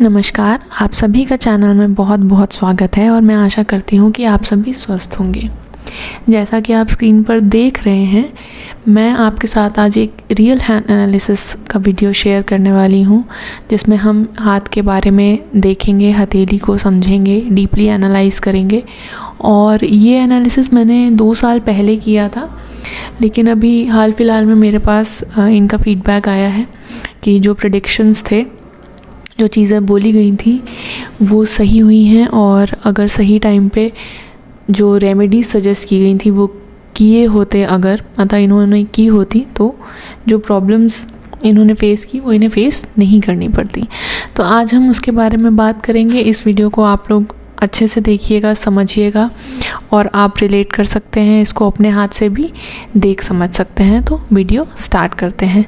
नमस्कार, आप सभी का चैनल में बहुत बहुत स्वागत है और मैं आशा करती हूँ कि आप सभी स्वस्थ होंगे। जैसा कि आप स्क्रीन पर देख रहे हैं, मैं आपके साथ आज एक रियल हैंड एनालिसिस का वीडियो शेयर करने वाली हूँ, जिसमें हम हाथ के बारे में देखेंगे, हथेली को समझेंगे, डीपली एनालाइज करेंगे। और ये एनालिसिस मैंने 2 साल पहले किया था, लेकिन अभी हाल फिलहाल में मेरे पास इनका फीडबैक आया है कि जो प्रेडिक्शंस थे, जो चीज़ें बोली गई थी वो सही हुई हैं। और अगर सही टाइम पे जो रेमेडीज सजेस्ट की गई थी वो किए होते, अगर मतलब इन्होंने की होती, तो जो प्रॉब्लम्स इन्होंने फ़ेस की वो इन्हें फ़ेस नहीं करनी पड़ती। तो आज हम उसके बारे में बात करेंगे। इस वीडियो को आप लोग अच्छे से देखिएगा, समझिएगा और आप रिलेट कर सकते हैं, इसको अपने हाथ से भी देख समझ सकते हैं। तो वीडियो स्टार्ट करते हैं।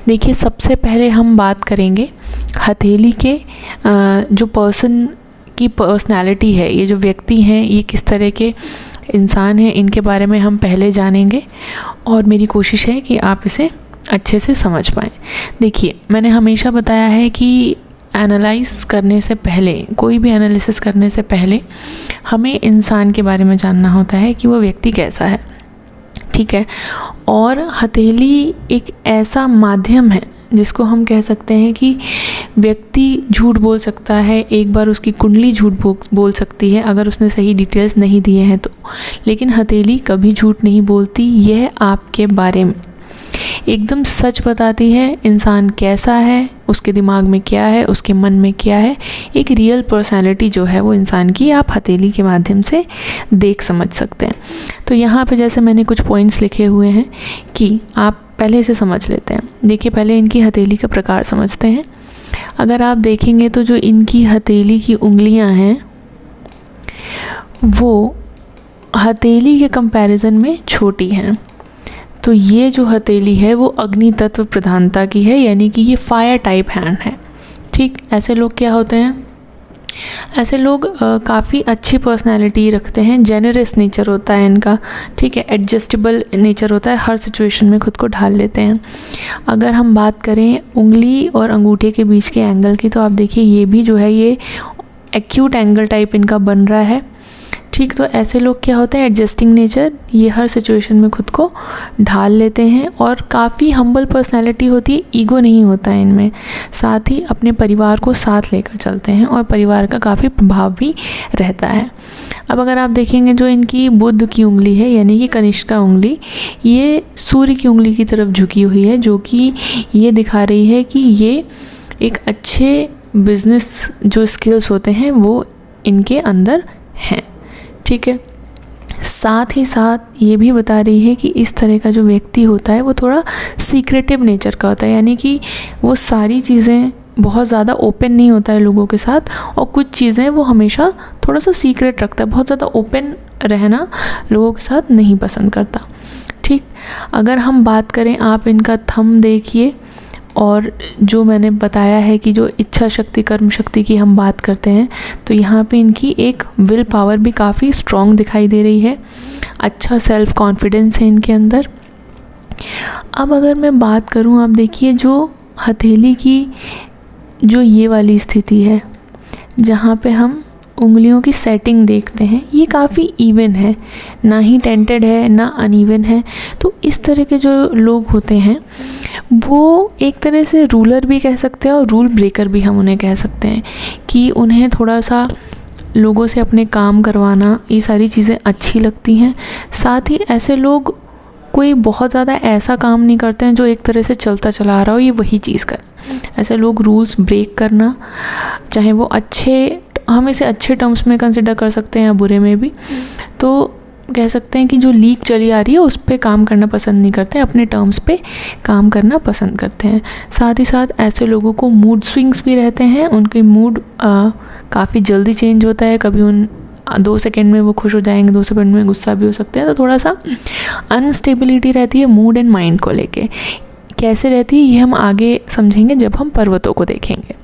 देखिए, सबसे पहले हम बात करेंगे हथेली के जो पर्सन की पर्सनैलिटी है, ये जो व्यक्ति हैं, ये किस तरह के इंसान हैं, इनके बारे में हम पहले जानेंगे और मेरी कोशिश है कि आप इसे अच्छे से समझ पाएँ। देखिए, मैंने हमेशा बताया है कि एनालाइज करने से पहले, कोई भी एनालिसिस करने से पहले हमें इंसान के बारे में जानना होता है कि वो व्यक्ति कैसा है, ठीक है। और हथेली एक ऐसा माध्यम है जिसको हम कह सकते हैं कि व्यक्ति झूठ बोल सकता है, एक बार उसकी कुंडली झूठ बोल सकती है अगर उसने सही डिटेल्स नहीं दिए हैं तो, लेकिन हथेली कभी झूठ नहीं बोलती। यह आपके बारे में एकदम सच बताती है, इंसान कैसा है, उसके दिमाग में क्या है, उसके मन में क्या है। एक रियल पर्सनैलिटी जो है वो इंसान की आप हथेली के माध्यम से देख समझ सकते हैं। तो यहाँ पे जैसे मैंने कुछ पॉइंट्स लिखे हुए हैं कि आप पहले इसे समझ लेते हैं। देखिए, पहले इनकी हथेली का प्रकार समझते हैं। अगर आप देखेंगे तो जो इनकी हथेली की उंगलियां हैं वो हथेली के कंपैरिजन में छोटी हैं। तो ये जो हथेली है वो अग्नि तत्व प्रधानता की है, यानी कि ये फायर टाइप हैंड है, ठीक। ऐसे लोग क्या होते हैं, ऐसे लोग काफ़ी अच्छी पर्सनालिटी रखते हैं, जेनरस नेचर होता है इनका, ठीक है, एडजस्टेबल नेचर होता है, हर सिचुएशन में खुद को ढाल लेते हैं। अगर हम बात करें उंगली और अंगूठे के बीच के एंगल की, तो आप देखिए ये भी जो है ये एक्यूट एंगल टाइप इनका बन रहा है, ठीक। तो ऐसे लोग क्या होते हैं, एडजस्टिंग नेचर, ये हर सिचुएशन में खुद को ढाल लेते हैं और काफ़ी हम्बल पर्सनैलिटी होती है, ईगो नहीं होता है इनमें। साथ ही अपने परिवार को साथ लेकर चलते हैं और परिवार का काफ़ी प्रभाव भी रहता है। अब अगर आप देखेंगे जो इनकी बुध की उंगली है, यानी कि कनिष्का उंगली, ये सूर्य की उंगली की तरफ झुकी हुई है, जो कि ये दिखा रही है कि ये एक अच्छे बिजनेस जो स्किल्स होते हैं वो इनके अंदर हैं, ठीक है। साथ ही साथ ये भी बता रही है कि इस तरह का जो व्यक्ति होता है वो थोड़ा सीक्रेटिव नेचर का होता है, यानी कि वो सारी चीज़ें बहुत ज़्यादा ओपन नहीं होता है लोगों के साथ, और कुछ चीज़ें वो हमेशा थोड़ा सा सीक्रेट रखता है, बहुत ज़्यादा ओपन रहना लोगों के साथ नहीं पसंद करता, ठीक। अगर हम बात करें, आप इनका थंब देखिए, और जो मैंने बताया है कि जो इच्छा शक्ति, कर्म शक्ति की हम बात करते हैं, तो यहाँ पे इनकी एक विल पावर भी काफ़ी स्ट्रॉन्ग दिखाई दे रही है, अच्छा सेल्फ कॉन्फिडेंस है इनके अंदर। अब अगर मैं बात करूँ, आप देखिए जो हथेली की जो ये वाली स्थिति है जहाँ पे हम उंगलियों की सेटिंग देखते हैं, ये काफ़ी इवन है, ना ही टेंटेड है ना अनइवन है। तो इस तरह के जो लोग होते हैं वो एक तरह से रूलर भी कह सकते हैं और रूल ब्रेकर भी हम उन्हें कह सकते हैं, कि उन्हें थोड़ा सा लोगों से अपने काम करवाना, ये सारी चीज़ें अच्छी लगती हैं। साथ ही ऐसे लोग कोई बहुत ज़्यादा ऐसा काम नहीं करते हैं जो एक तरह से चलता चला रहा हो, ये वही चीज़ कर। ऐसे लोग रूल्स ब्रेक करना, चाहे वो अच्छे, हम इसे अच्छे टर्म्स में कंसिडर कर सकते हैं या बुरे में भी, तो कह सकते हैं कि जो लीक चली आ रही है उस पे काम करना पसंद नहीं करते हैं, अपने टर्म्स पे काम करना पसंद करते हैं। साथ ही साथ ऐसे लोगों को मूड स्विंग्स भी रहते हैं, उनके मूड काफ़ी जल्दी चेंज होता है, कभी 2 सेकेंड में वो खुश हो जाएंगे, 2 सेकेंड में गुस्सा भी हो सकते हैं। तो थोड़ा सा अनस्टेबिलिटी रहती है मूड एंड माइंड को लेके। कैसे रहती है ये हम आगे समझेंगे जब हम पर्वतों को देखेंगे।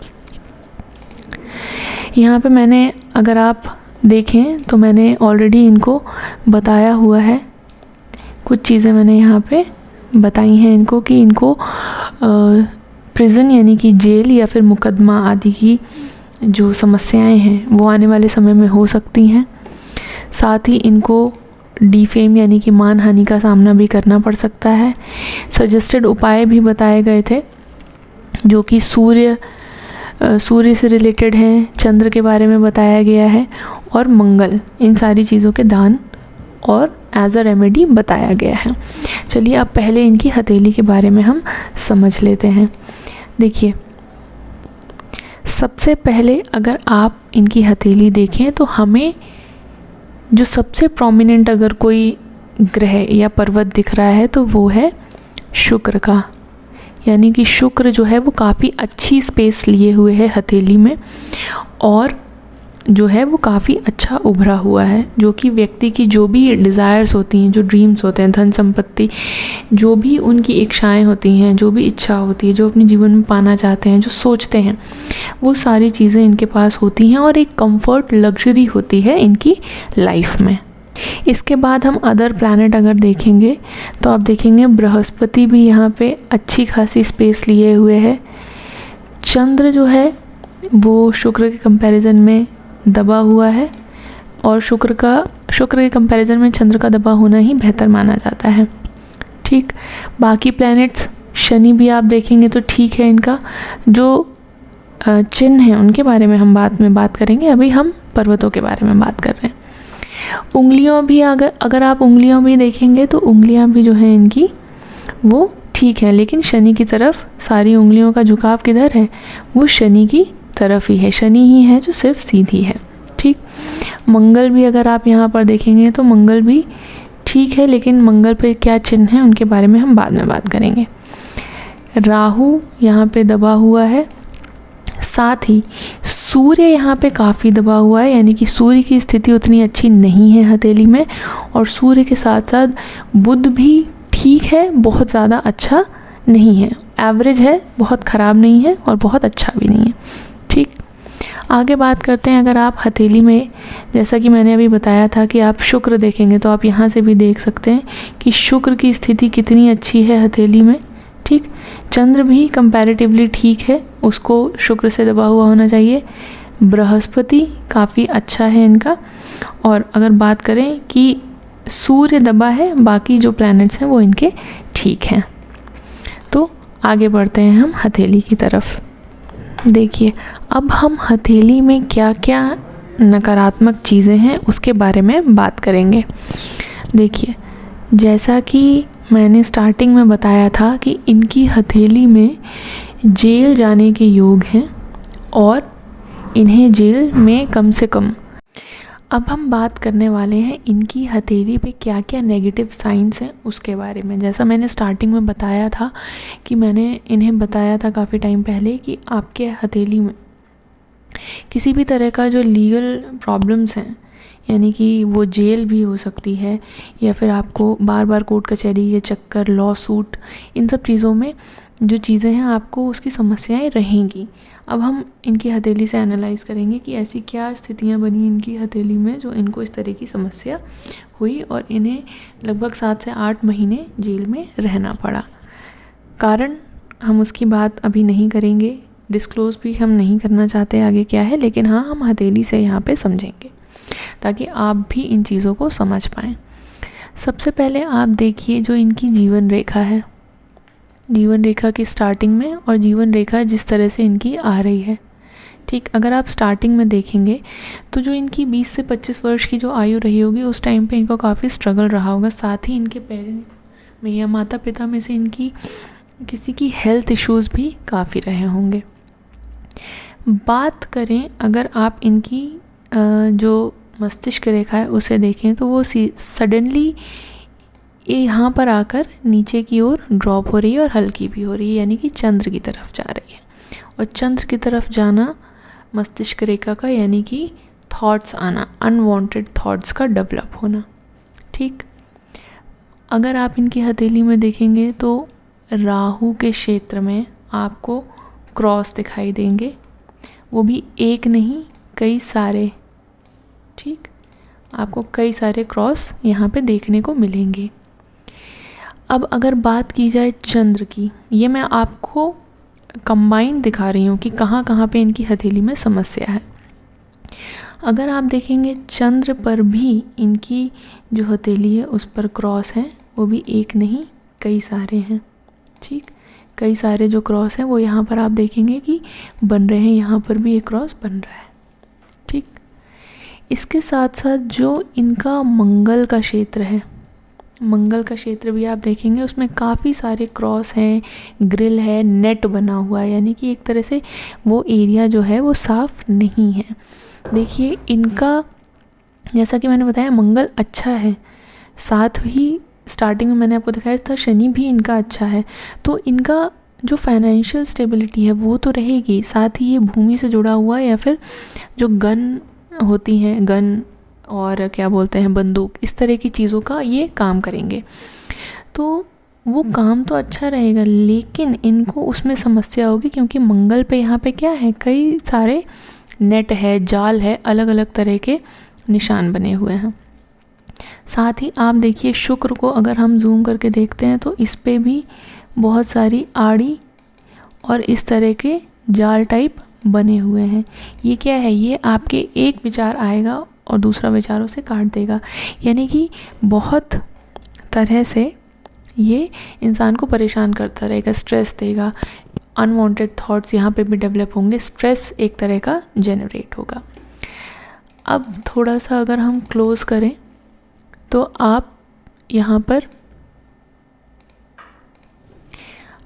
यहाँ पे मैंने, अगर आप देखें तो मैंने ऑलरेडी इनको बताया हुआ है, कुछ चीज़ें मैंने यहाँ पे बताई हैं इनको, कि इनको प्रिजन यानी कि जेल या फिर मुकदमा आदि की जो समस्याएं हैं वो आने वाले समय में हो सकती हैं। साथ ही इनको डिफेम यानी कि मानहानि का सामना भी करना पड़ सकता है। सजेस्टेड उपाय भी बताए गए थे जो कि सूर्य से रिलेटेड हैं, चंद्र के बारे में बताया गया है और मंगल, इन सारी चीज़ों के दान और एज अ रेमेडी बताया गया है। चलिए अब पहले इनकी हथेली के बारे में हम समझ लेते हैं। देखिए, सबसे पहले अगर आप इनकी हथेली देखें तो हमें जो सबसे प्रोमिनेंट अगर कोई ग्रह या पर्वत दिख रहा है तो वो है शुक्र का, यानी कि शुक्र जो है वो काफ़ी अच्छी स्पेस लिए हुए है हथेली में और जो है वो काफ़ी अच्छा उभरा हुआ है, जो कि व्यक्ति की जो भी डिज़ायर्स होती हैं, जो ड्रीम्स होते हैं, धन संपत्ति, जो भी उनकी इच्छाएं होती हैं, जो भी इच्छा होती है, जो अपने जीवन में पाना चाहते हैं, जो सोचते हैं, वो सारी चीज़ें इनके पास होती हैं और एक कंफर्ट लग्जरी होती है इनकी लाइफ में। इसके बाद हम अदर प्लैनेट अगर देखेंगे तो आप देखेंगे बृहस्पति भी यहाँ पे अच्छी खासी स्पेस लिए हुए है। चंद्र जो है वो शुक्र के कंपैरिजन में दबा हुआ है और शुक्र के कंपैरिजन में चंद्र का दबा होना ही बेहतर माना जाता है। ठीक, बाकी प्लैनेट्स, शनि भी आप देखेंगे तो ठीक है, इनका जो चिन्ह है उनके बारे में हम बाद में बात करेंगे, अभी हम पर्वतों के बारे में बात कर रहे हैं। उंगलियों भी अगर आप उंगलियों भी देखेंगे तो उंगलियां भी जो है इनकी वो ठीक है, लेकिन शनि की तरफ सारी उंगलियों का झुकाव किधर है, वो शनि की तरफ ही है, शनि ही है जो सिर्फ सीधी है। ठीक, मंगल भी अगर आप यहाँ पर देखेंगे तो मंगल भी ठीक है, लेकिन मंगल पे क्या चिन्ह है उनके बारे में हम बाद में बात करेंगे। राहु यहाँ पे दबा हुआ है, साथ ही सूर्य यहाँ पे काफ़ी दबा हुआ है, यानी कि सूर्य की स्थिति उतनी अच्छी नहीं है हथेली में, और सूर्य के साथ साथ बुध भी ठीक है, बहुत ज़्यादा अच्छा नहीं है, एवरेज है, बहुत ख़राब नहीं है और बहुत अच्छा भी नहीं है। ठीक, आगे बात करते हैं। अगर आप हथेली में, जैसा कि मैंने अभी बताया था कि आप शुक्र देखेंगे तो आप यहाँ से भी देख सकते हैं कि शुक्र की स्थिति कितनी अच्छी है हथेली में। ठीक, चंद्र भी कंपैरेटिवली ठीक है, उसको शुक्र से दबा हुआ होना चाहिए। बृहस्पति काफ़ी अच्छा है इनका, और अगर बात करें कि सूर्य दबा है, बाकी जो प्लैनेट्स हैं वो इनके ठीक हैं। तो आगे बढ़ते हैं हम हथेली की तरफ। देखिए, अब हम हथेली में क्या क्या नकारात्मक चीज़ें हैं उसके बारे में बात करेंगे। देखिए, जैसा कि मैंने स्टार्टिंग में बताया था कि इनकी हथेली में जेल जाने के योग हैं और इन्हें जेल में कम से कम। अब हम बात करने वाले हैं इनकी हथेली पे क्या क्या नेगेटिव साइंस हैं उसके बारे में। जैसा मैंने स्टार्टिंग में बताया था कि मैंने इन्हें बताया था काफ़ी टाइम पहले कि आपके हथेली में किसी भी तरह का जो लीगल प्रॉब्लम्स हैं, यानी कि वो जेल भी हो सकती है या फिर आपको बार बार कोर्ट कचहरी के चक्कर, लॉ सूट, इन सब चीज़ों में जो चीज़ें हैं आपको उसकी समस्याएं रहेंगी। अब हम इनकी हथेली से एनालाइज करेंगे कि ऐसी क्या स्थितियां बनी इनकी हथेली में जो इनको इस तरह की समस्या हुई और इन्हें लगभग 7 से 8 महीने जेल में रहना पड़ा। कारण हम उसकी बात अभी नहीं करेंगे, डिस्क्लोज़ भी हम नहीं करना चाहते आगे क्या है, लेकिन हाँ, हम हथेली से यहाँ पे समझेंगे ताकि आप भी इन चीज़ों को समझ पाएँ। सबसे पहले आप देखिए जो इनकी जीवन रेखा है, जीवन रेखा की स्टार्टिंग में और जीवन रेखा जिस तरह से इनकी आ रही है। ठीक, अगर आप स्टार्टिंग में देखेंगे तो जो इनकी 20 से 25 वर्ष की जो आयु रही होगी उस टाइम पे इनको काफ़ी स्ट्रगल रहा होगा। साथ ही इनके पेरेंट्स में या माता पिता में से इनकी किसी की हेल्थ इश्यूज़ भी काफ़ी रहे होंगे। बात करें अगर आप इनकी जो मस्तिष्क रेखा है उसे देखें तो वो सडनली ये यहाँ पर आकर नीचे की ओर ड्रॉप हो रही है और हल्की भी हो रही है, यानी कि चंद्र की तरफ जा रही है। और चंद्र की तरफ जाना मस्तिष्क रेखा का, यानी कि थॉट्स आना, अनवांटेड थॉट्स का डेवलप होना। ठीक, अगर आप इनकी हथेली में देखेंगे तो राहु के क्षेत्र में आपको क्रॉस दिखाई देंगे, वो भी एक नहीं कई सारे। ठीक, आपको कई सारे क्रॉस यहाँ पे देखने को मिलेंगे। अब अगर बात की जाए चंद्र की, ये मैं आपको कंबाइंड दिखा रही हूँ कि कहाँ कहाँ पे इनकी हथेली में समस्या है। अगर आप देखेंगे चंद्र पर भी इनकी जो हथेली है उस पर क्रॉस है, वो भी एक नहीं कई सारे हैं। ठीक, कई सारे जो क्रॉस हैं वो यहाँ पर आप देखेंगे कि बन रहे हैं, यहाँ पर भी एक क्रॉस बन रहा है। ठीक, इसके साथ साथ जो इनका मंगल का क्षेत्र है, मंगल का क्षेत्र भी आप देखेंगे उसमें काफ़ी सारे क्रॉस हैं, ग्रिल है, नेट बना हुआ है, यानी कि एक तरह से वो एरिया जो है वो साफ नहीं है। देखिए इनका, जैसा कि मैंने बताया, मंगल अच्छा है, साथ ही स्टार्टिंग में मैंने आपको दिखाया था शनि भी इनका अच्छा है, तो इनका जो फाइनेंशियल स्टेबिलिटी है वो तो रहेगी, साथ ही ये भूमि से जुड़ा हुआ है, या फिर जो गन होती हैं, गन और क्या बोलते हैं बंदूक, इस तरह की चीज़ों का ये काम करेंगे, तो वो काम तो अच्छा रहेगा, लेकिन इनको उसमें समस्या होगी क्योंकि मंगल पे यहाँ पे क्या है, कई सारे नेट है, जाल है, अलग अलग तरह के निशान बने हुए हैं। साथ ही आप देखिए शुक्र को अगर हम जूम करके देखते हैं तो इस पे भी बहुत सारी आड़ी और इस तरह के जाल टाइप बने हुए हैं। ये क्या है, ये आपके एक विचार आएगा और दूसरा विचारों से काट देगा, यानी कि बहुत तरह से ये इंसान को परेशान करता रहेगा, स्ट्रेस देगा, अनवांटेड थॉट्स यहाँ पे भी डेवलप होंगे, स्ट्रेस एक तरह का जनरेट होगा। अब थोड़ा सा अगर हम क्लोज करें तो आप यहाँ पर,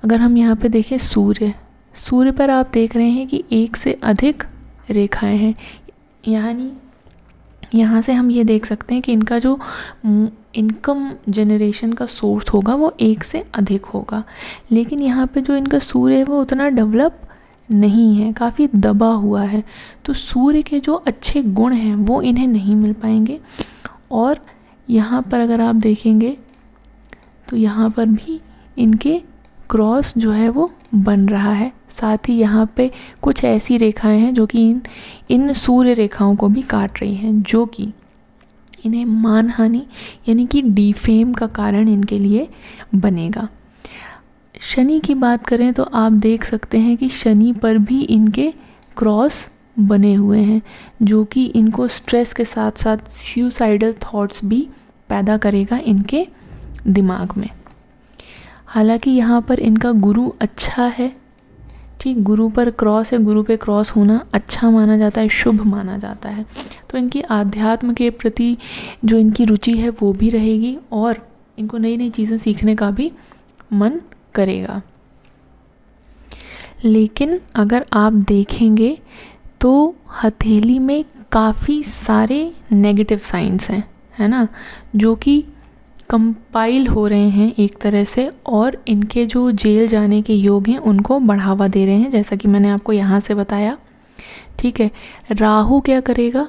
अगर हम यहाँ पे देखें सूर्य पर आप देख रहे हैं कि एक से अधिक रेखाएं हैं, यानी यहाँ से हम ये देख सकते हैं कि इनका जो इनकम जनरेशन का सोर्स होगा वो एक से अधिक होगा, लेकिन यहाँ पे जो इनका सूर्य है वो उतना डेवलप नहीं है, काफ़ी दबा हुआ है, तो सूर्य के जो अच्छे गुण हैं वो इन्हें नहीं मिल पाएंगे। और यहाँ पर अगर आप देखेंगे तो यहाँ पर भी इनके क्रॉस जो है वो बन रहा है, साथ ही यहाँ पे कुछ ऐसी रेखाएं हैं जो कि इन सूर्य रेखाओं को भी काट रही हैं, जो कि इन्हें मानहानि यानी कि डिफेम का कारण इनके लिए बनेगा। शनि की बात करें तो आप देख सकते हैं कि शनि पर भी इनके क्रॉस बने हुए हैं, जो कि इनको स्ट्रेस के साथ साथ सुसाइडल थॉट्स भी पैदा करेगा इनके दिमाग में। हालांकि यहाँ पर इनका गुरु अच्छा है, ठीक, गुरु पर क्रॉस है, गुरु पे क्रॉस होना अच्छा माना जाता है, शुभ माना जाता है, तो इनकी आध्यात्म के प्रति जो इनकी रुचि है वो भी रहेगी और इनको नई नई चीज़ें सीखने का भी मन करेगा। लेकिन अगर आप देखेंगे तो हथेली में काफ़ी सारे नेगेटिव साइंस हैं, है ना, जो कि कंपाइल हो रहे हैं एक तरह से, और इनके जो जेल जाने के योग हैं उनको बढ़ावा दे रहे हैं, जैसा कि मैंने आपको यहाँ से बताया। ठीक है, राहु क्या करेगा,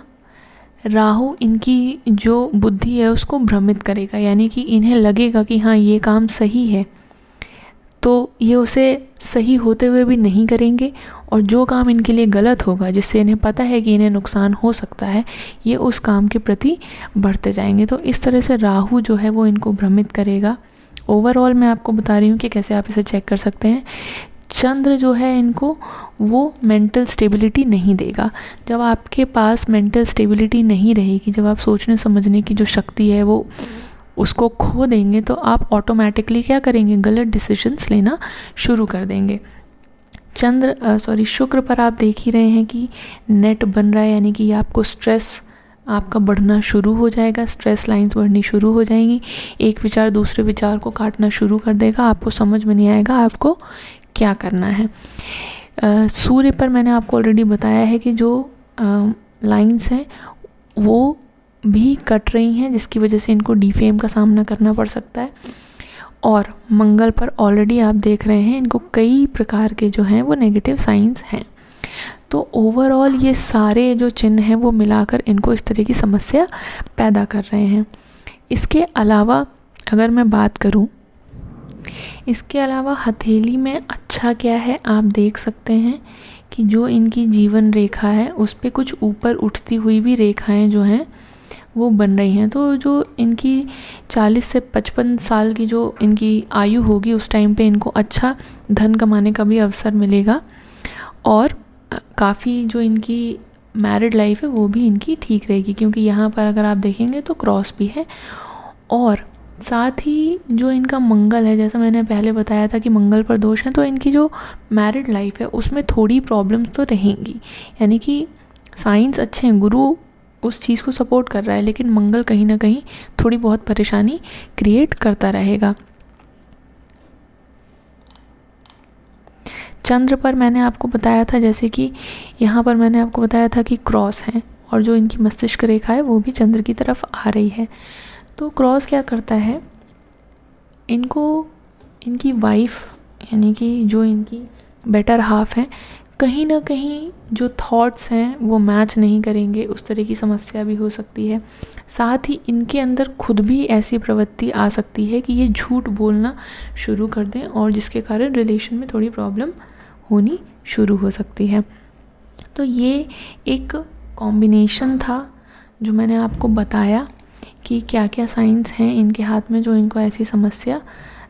राहु इनकी जो बुद्धि है उसको भ्रमित करेगा, यानी कि इन्हें लगेगा कि हाँ ये काम सही है, तो ये उसे सही होते हुए भी नहीं करेंगे, और जो काम इनके लिए गलत होगा, जिससे इन्हें पता है कि इन्हें नुकसान हो सकता है, ये उस काम के प्रति बढ़ते जाएंगे। तो इस तरह से राहु जो है वो इनको भ्रमित करेगा। ओवरऑल मैं आपको बता रही हूँ कि कैसे आप इसे चेक कर सकते हैं। चंद्र जो है इनको वो मेंटल स्टेबिलिटी नहीं देगा। जब आपके पास मेंटल स्टेबिलिटी नहीं रहेगी, जब आप सोचने समझने की जो शक्ति है वो उसको खो देंगे, तो आप ऑटोमेटिकली क्या करेंगे, गलत डिसीजंस लेना शुरू कर देंगे। शुक्र पर आप देख ही रहे हैं कि नेट बन रहा है, यानी कि आपको स्ट्रेस आपका बढ़ना शुरू हो जाएगा, स्ट्रेस लाइंस बढ़नी शुरू हो जाएंगी, एक विचार दूसरे विचार को काटना शुरू कर देगा, आपको समझ में नहीं आएगा आपको क्या करना है। सूर्य पर मैंने आपको ऑलरेडी बताया है कि जो लाइंस हैं वो भी कट रही हैं, जिसकी वजह से इनको डिफेम का सामना करना पड़ सकता है। और मंगल पर ऑलरेडी आप देख रहे हैं इनको कई प्रकार के जो हैं वो नेगेटिव साइंस हैं। तो ओवरऑल ये सारे जो चिन्ह हैं वो मिलाकर इनको इस तरह की समस्या पैदा कर रहे हैं। इसके अलावा अगर मैं बात करूं, इसके अलावा हथेली में अच्छा क्या है, आप देख सकते हैं कि जो इनकी जीवन रेखा है उस पे कुछ ऊपर उठती हुई भी रेखाएं जो हैं वो बन रही हैं। तो जो इनकी 40 से 55 साल की जो इनकी आयु होगी उस टाइम पे इनको अच्छा धन कमाने का भी अवसर मिलेगा, और काफ़ी जो इनकी मैरिड लाइफ है वो भी इनकी ठीक रहेगी, क्योंकि यहाँ पर अगर आप देखेंगे तो क्रॉस भी है। और साथ ही जो इनका मंगल है, जैसा मैंने पहले बताया था कि मंगल पर दोष है, तो इनकी जो मैरिड लाइफ है उसमें थोड़ी प्रॉब्लम्स तो रहेंगी। यानी कि साइंस अच्छे हैं, गुरु उस चीज़ को सपोर्ट कर रहा है, लेकिन मंगल कहीं ना कहीं थोड़ी बहुत परेशानी क्रिएट करता रहेगा। चंद्र पर मैंने आपको बताया था, जैसे कि यहाँ पर मैंने आपको बताया था कि क्रॉस है, और जो इनकी मस्तिष्क रेखा है वो भी चंद्र की तरफ आ रही है। तो क्रॉस क्या करता है, इनको इनकी वाइफ यानी कि जो इनकी बेटर हाफ है, कहीं ना कहीं जो थॉट्स हैं वो मैच नहीं करेंगे, उस तरह की समस्या भी हो सकती है। साथ ही इनके अंदर खुद भी ऐसी प्रवृत्ति आ सकती है कि ये झूठ बोलना शुरू कर दें, और जिसके कारण रिलेशन में थोड़ी प्रॉब्लम होनी शुरू हो सकती है। तो ये एक कॉम्बिनेशन था जो मैंने आपको बताया कि क्या क्या साइंस हैं इनके हाथ में जो इनको ऐसी समस्या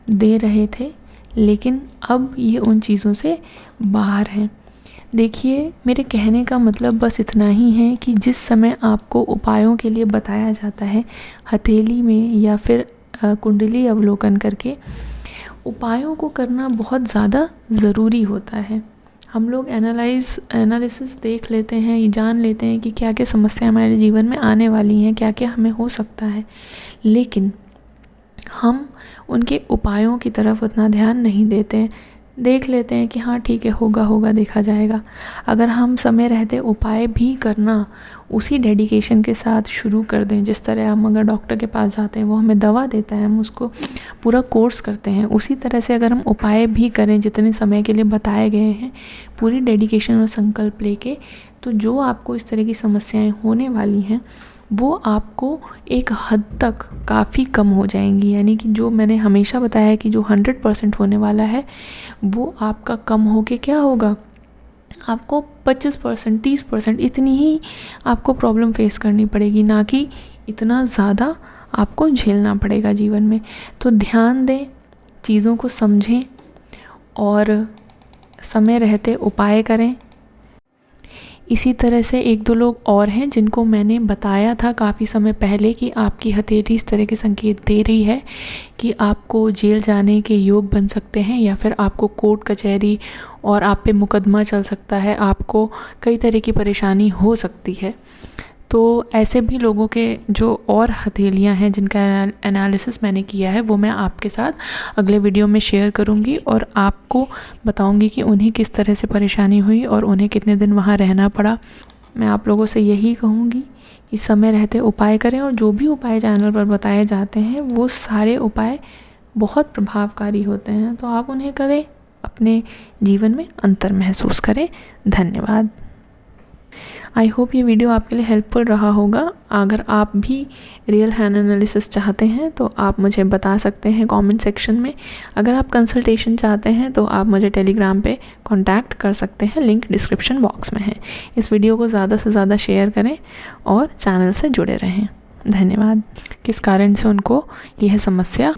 दे रहे थे, लेकिन अब ये उन चीज़ों से बाहर हैं। देखिए, मेरे कहने का मतलब बस इतना ही है कि जिस समय आपको उपायों के लिए बताया जाता है हथेली में या फिर कुंडली अवलोकन करके, उपायों को करना बहुत ज़्यादा ज़रूरी होता है। हम लोग एनालिसिस देख लेते हैं, ये जान लेते हैं कि क्या क्या समस्या हमारे जीवन में आने वाली हैं, क्या क्या हमें हो सकता है, लेकिन हम उनके उपायों की तरफ उतना ध्यान नहीं देते हैं। देख लेते हैं कि हाँ ठीक है, होगा देखा जाएगा। अगर हम समय रहते उपाय भी करना उसी डेडिकेशन के साथ शुरू कर दें, जिस तरह हम अगर डॉक्टर के पास जाते हैं वो हमें दवा देता है, हम उसको पूरा कोर्स करते हैं, उसी तरह से अगर हम उपाय भी करें जितने समय के लिए बताए गए हैं, पूरी डेडिकेशन और संकल्प लेके, तो जो आपको इस तरह की समस्याएं होने वाली हैं वो आपको एक हद तक काफ़ी कम हो जाएंगी। यानी कि जो मैंने हमेशा बताया है कि जो 100% होने वाला है वो आपका कम होके क्या होगा, आपको 25%, 30% इतनी ही आपको प्रॉब्लम फेस करनी पड़ेगी, ना कि इतना ज़्यादा आपको झेलना पड़ेगा जीवन में। तो ध्यान दें, चीज़ों को समझें और समय रहते उपाय करें। इसी तरह से एक दो लोग और हैं जिनको मैंने बताया था काफ़ी समय पहले कि आपकी हथेली इस तरह के संकेत दे रही है कि आपको जेल जाने के योग बन सकते हैं, या फिर आपको कोर्ट कचहरी और आप पे मुकदमा चल सकता है, आपको कई तरह की परेशानी हो सकती है। तो ऐसे भी लोगों के जो और हथेलियां हैं जिनका एनालिसिस मैंने किया है वो मैं आपके साथ अगले वीडियो में शेयर करूंगी, और आपको बताऊंगी कि उन्हें किस तरह से परेशानी हुई और उन्हें कितने दिन वहाँ रहना पड़ा। मैं आप लोगों से यही कहूँगी कि समय रहते उपाय करें, और जो भी उपाय चैनल पर बताए जाते हैं वो सारे उपाय बहुत प्रभावकारी होते हैं, तो आप उन्हें करें, अपने जीवन में अंतर महसूस करें। धन्यवाद। आई होप ये वीडियो आपके लिए हेल्पफुल रहा होगा। अगर आप भी रियल हैंड एनालिसिस चाहते हैं तो आप मुझे बता सकते हैं कमेंट सेक्शन में। अगर आप कंसल्टेशन चाहते हैं तो आप मुझे टेलीग्राम पे कांटेक्ट कर सकते हैं, लिंक डिस्क्रिप्शन बॉक्स में है। इस वीडियो को ज़्यादा से ज़्यादा शेयर करें और चैनल से जुड़े रहें। धन्यवाद। किस कारण से उनको यह समस्या